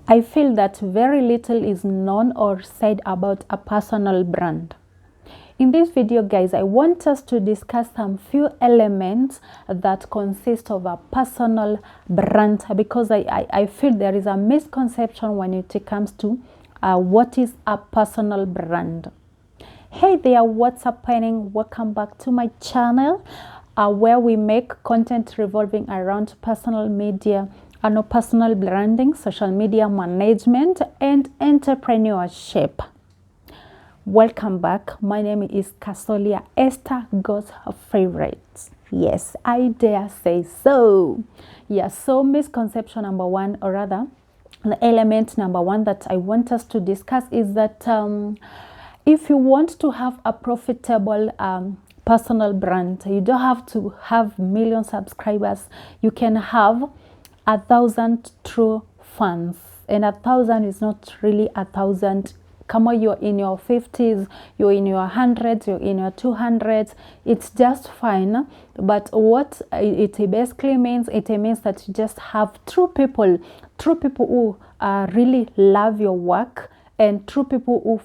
I feel that very little is known or said about a personal brand. In this video, guys, I want us to discuss some few elements that consist of a personal brand, because I feel there is a misconception when it comes to what is a personal brand. Hey there, what's happening? Welcome back to my channel where we make content revolving around personal media and personal branding, social media management, and entrepreneurship. Welcome back. My name is Kasolia, Esther, God's favorite. Yes, I dare say so. Yeah, so misconception number one, or rather, the element number one that I want us to discuss is that if you want to have a profitable personal brand, you don't have to have million subscribers. You can have 1,000 true fans, and 1,000 is not really 1,000. Come on, you're in your 50s, you're in your 100s, you're in your 200s, it's just fine. But what it basically means, it means that you just have true people who really love your work, and true people who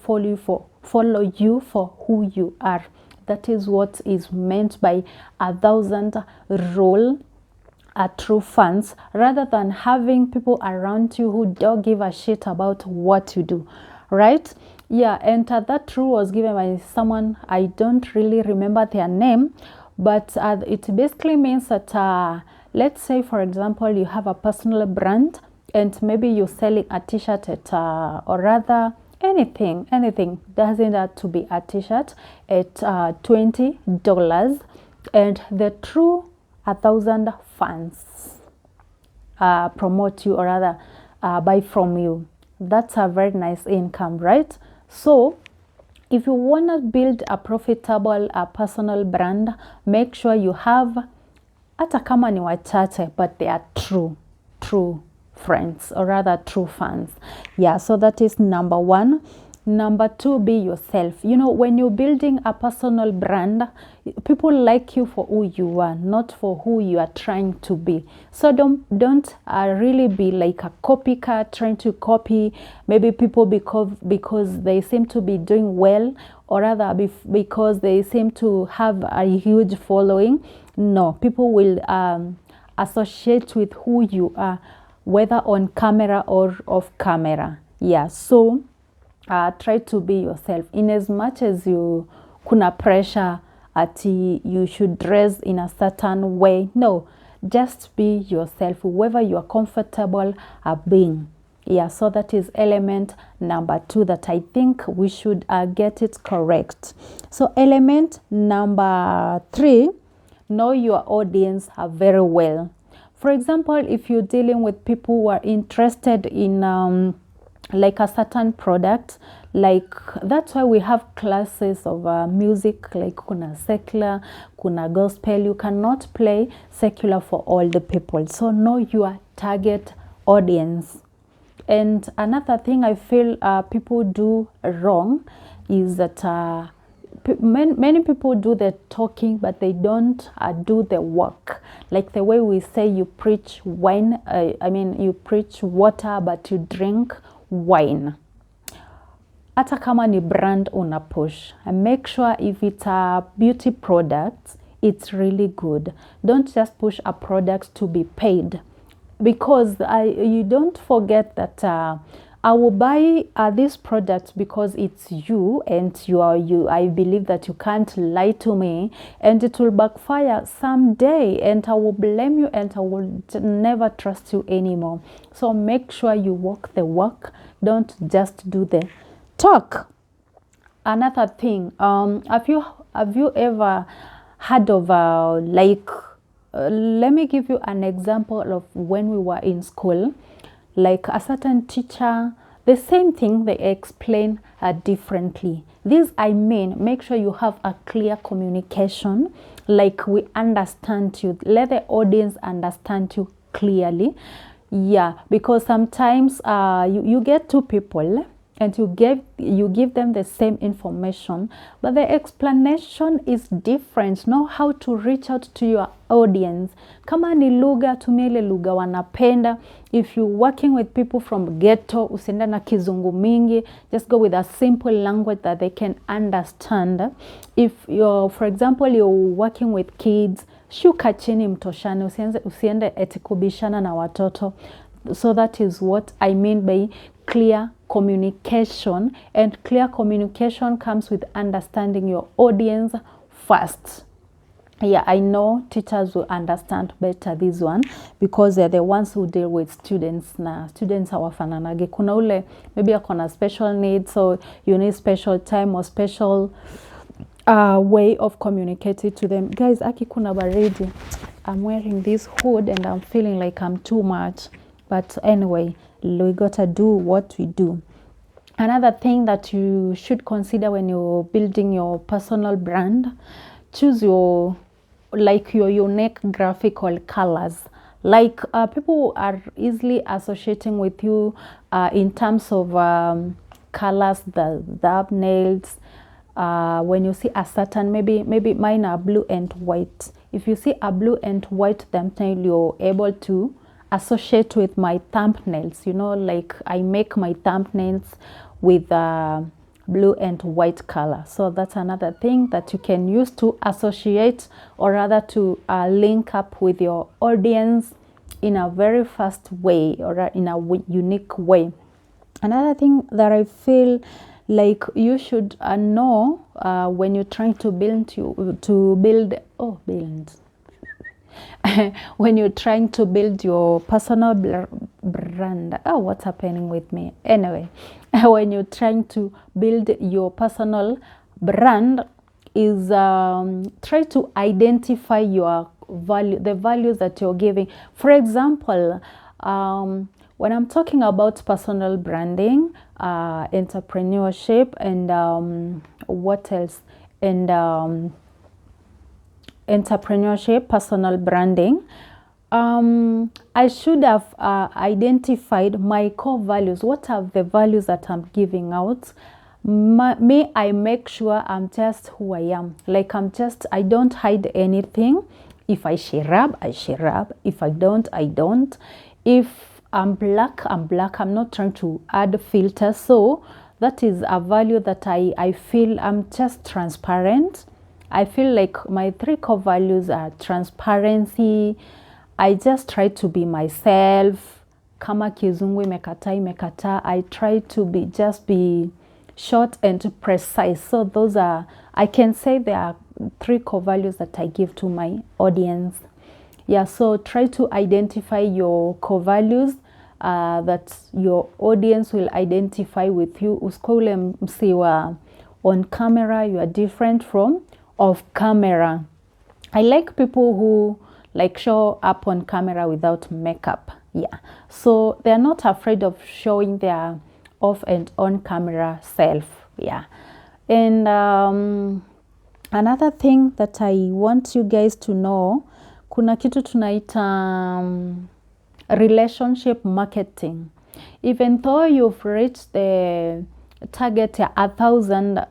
follow you for who you are. That is what is meant by 1,000 rule. True fans, rather than having people around you who don't give a shit about what you do, right? Yeah, and that rule was given by someone, I don't really remember their name, but it basically means that let's say, for example, you have a personal brand and maybe you're selling a t-shirt at or rather anything doesn't have to be a t-shirt at $20, and the true 1,000 fans promote you, or rather buy from you. That's a very nice income, right? So if you want to build a profitable personal brand, make sure you have hata kama ni wachache, but they are true friends, or rather true fans. Yeah, so that is number one. Number two, be yourself. You know, when you're building a personal brand, people like you for who you are, not for who you are trying to be. So don't really be like a copycat, trying to copy maybe people because they seem to be doing well, or rather because they seem to have a huge following. No, people will associate with who you are, whether on camera or off camera. Yeah, so try to be yourself. In as much as you kuna pressure at you should dress in a certain way, no, just be yourself, whoever you are comfortable being. Yeah, so that is element number two that I think we should get it correct. So element number three, know your audience very well. For example, if you're dealing with people who are interested in like a certain product, like that's why we have classes of music, like kuna secular, kuna gospel. You cannot play secular for all the people, so know your target audience. And another thing I feel people do wrong is that many people do the talking, but they don't do the work. Like the way we say you preach wine, I mean you preach water but you drink wine. Hata kama ni brand una push, and make sure if it's a beauty product, it's really good. Don't just push a product to be paid, because you don't forget that I will buy this product because it's you, and you are you. I believe that you can't lie to me, and it will backfire someday, and I will blame you, and I will never trust you anymore. So make sure you walk the walk. Don't just do the talk. Another thing, have you ever heard of let me give you an example of when we were in school. Like a certain teacher, the same thing they explain differently. This I mean, make sure you have a clear communication, like we understand you, let the audience understand you clearly. Yeah, because sometimes you get two people and you give them the same information, but the explanation is different. Know how to reach out to your audience. Kama ni lugha, tumia ile lugha wanapenda. If you're working with people from ghetto, usiende na kizungu mingi, just go with a simple language that they can understand. If you're, for example, you're working with kids, shuka chini mtoshane, usiende eti kubishana na watoto. So that is what I mean by clear communication, and clear communication comes with understanding your audience first. Yeah, I know teachers will understand better this one because they're the ones who deal with students. Na students hawafananage. Kuna ule maybe akona special needs, so you need special time or special way of communicating to them. Guys, aki kuna baridi. I'm wearing this hood and I'm feeling like I'm too much. But anyway, we gotta do what we do. Another thing that you should consider when you're building your personal brand, choose your unique graphical colors. Like people are easily associating with you in terms of colors, the thumbnails. When you see a certain, maybe mine are blue and white. If you see a blue and white thumbnail, you're able to associate with my thumbnails. You know, like I make my thumbnails with blue and white color. So that's another thing that you can use to associate, or rather to link up with your audience in a very fast way, or in a unique way. Another thing that I feel like you should know when you're trying to build when you're trying to build your personal brand. Oh, what's happening with me? Anyway, when you're trying to build your personal brand is try to identify your value, the values that you're giving. For example, when I'm talking about personal branding, entrepreneurship, and what else? And entrepreneurship, personal branding, I should have identified my core values. What are the values that I'm giving out? I make sure I'm just who I am. Like I don't hide anything. If I share up, I share up. If I don't, I don't. If I'm black, I'm black. I'm not trying to add filters. So that is a value that I feel I'm just transparent. I feel like my 3 core values are transparency. I just try to be myself. Kama kizungu imekata. I try to be short and precise. So those are, I can say there are 3 core values that I give to my audience. Yeah, so try to identify your core values that your audience will identify with you. Usikule msiwa on camera, you are different from off camera. I like people who like show up on camera without makeup. Yeah, so they're not afraid of showing their off and on camera self. Yeah, and another thing that I want you guys to know, kuna kitu tunaita relationship marketing. Even though you've reached the target 1,000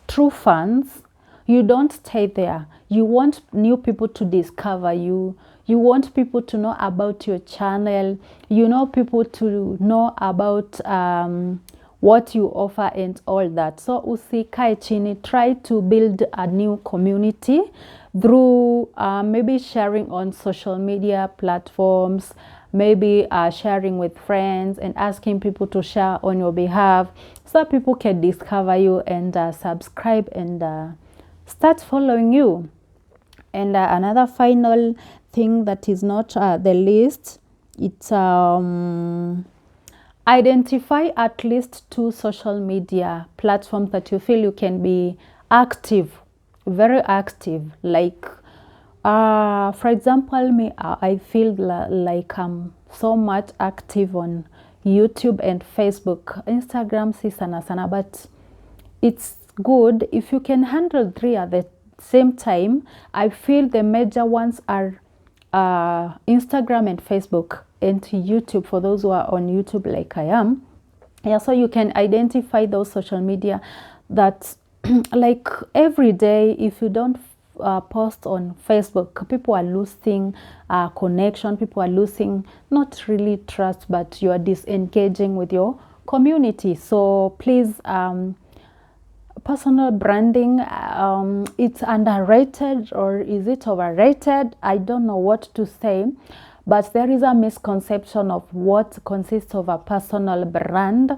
true fans, you don't stay there. You want new people to discover you. You want people to know about your channel. You know, people to know about what you offer and all that. So usikae chini, try to build a new community through maybe sharing on social media platforms, maybe sharing with friends and asking people to share on your behalf so people can discover you and subscribe and start following you. And another final thing that is not the least, it's identify at least 2 social media platforms that you feel you can be active, very active. Like for example, me, I feel like I'm so much active on YouTube and Facebook. Instagram si sana sana, but it's good if you can handle 3 at the same time. I feel the major ones are Instagram and Facebook, and YouTube for those who are on YouTube like I am. Yeah, so you can identify those social media that like every day, if you don't post on Facebook, people are losing connection, people are losing not really trust, but you are disengaging with your community. So please, personal branding, it's underrated, or is it overrated? I don't know what to say, but there is a misconception of what consists of a personal brand.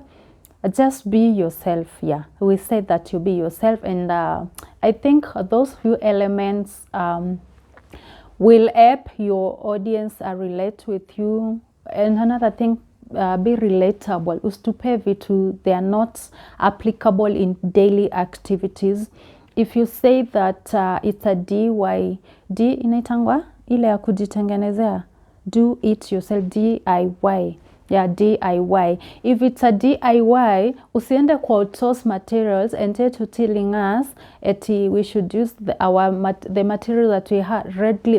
Just be yourself. Yeah, we say that you be yourself, and I think those few elements will help your audience relate with you. And another thing, be relatable. Ustupe vitu, they are not applicable in daily activities. If you say that it's a D inaitangwa ile ya kujitengenezea, do it yourself, DIY. Yeah, DIY. If it's a DIY, usiende kwa outsource materials and to telling us we should use the materials that we have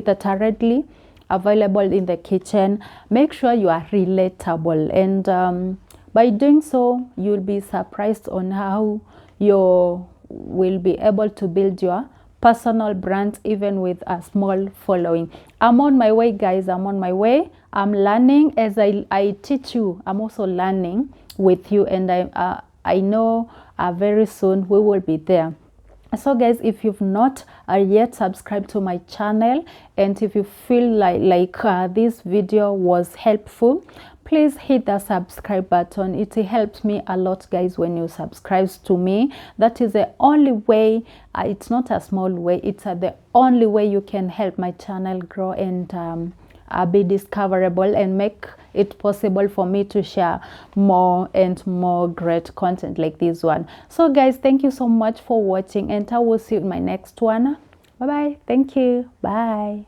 that are readily available in the kitchen. Make sure you are relatable, and by doing so, you'll be surprised on how you will be able to build your personal brand even with a small following. I'm on my way, guys. I'm on my way. I'm learning as I teach you. I'm also learning with you, and I know very soon we will be there. So guys, if you've not yet subscribed to my channel, and if you feel like this video was helpful, please hit the subscribe button. It helps me a lot, guys, when you subscribe to me. That is the only way. It's not a small way, it's the only way you can help my channel grow and be discoverable, and make it possible for me to share more and more great content like this one. So guys, thank you so much for watching, and I will see you in my next one. Bye bye. Thank you. Bye.